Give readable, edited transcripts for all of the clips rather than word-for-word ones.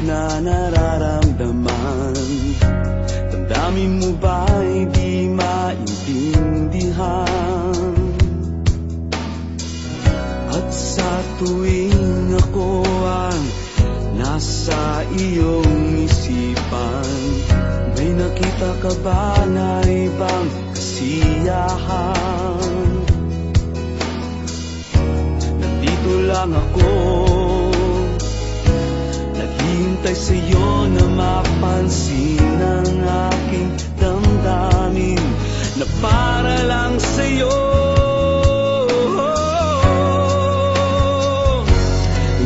na nararamdaman. Damdamin mo ba'y di maintindihan? At sa tuwing ako ang nasa iyong isipan, may nakita ka ba na ibang kasiyahan? Nandito lang ako, naghihintay sa'yo na mapansin ang aking damdamin, na para lang sa'yo.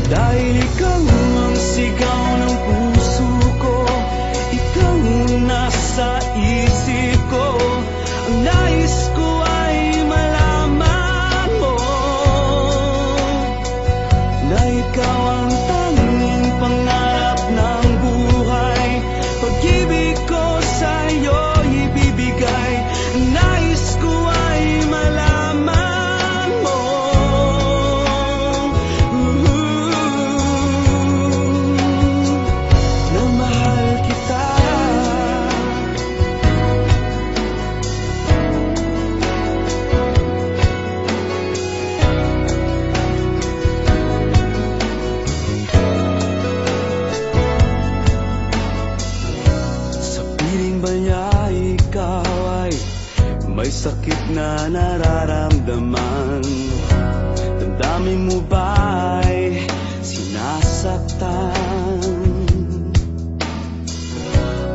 Dahil ikaw ang sigaw ng puso ko, ikaw ang nasa isip ko. Ang nais ko ay malaman mo na ikaw ang tanging pangarap ng buhay. Pag-ibig ko sa'yo ibibigay. Ang nais ko ay malaman mo na mahal kita. Sa piling ba niya ikaw ay may sakit na nararamdaman? Damdamin mo ba'y sinasaktan?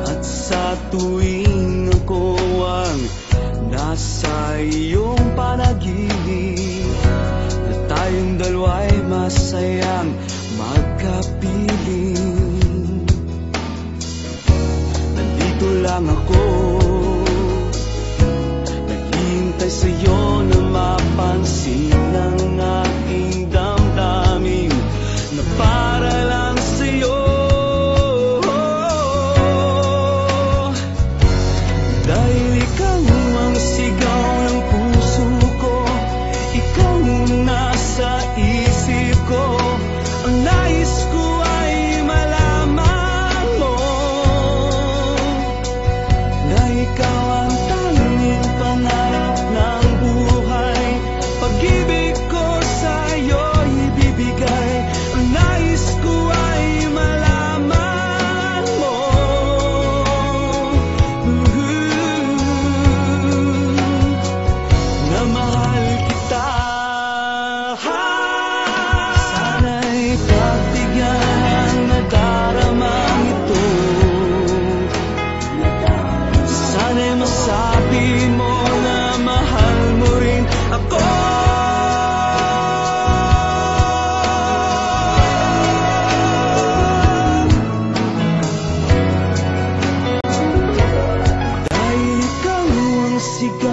At sa tuwing ako ang nasa iyong panaginip, na tayong dalawa'y masayang magkapiling. Nandito lang ako, naghihintay sa'yo na mapansin ang aking damdamin, na para lang sa'yo. Dahil ikaw ang sigaw ng puso ko, ikaw ang nasa isip ko. Ang nais ko ay malaman mo na ikaw ang tanging pangarap ng buhay. Pag-ibig ko sa'yo ibibigay. Ang nais ko ay malaman mo na mahal kita. Sana'y pagbigyan ang nadaramang ito. Sana'y masabi mo na mahal mo rin ako. Dahil ikaw ang sigaw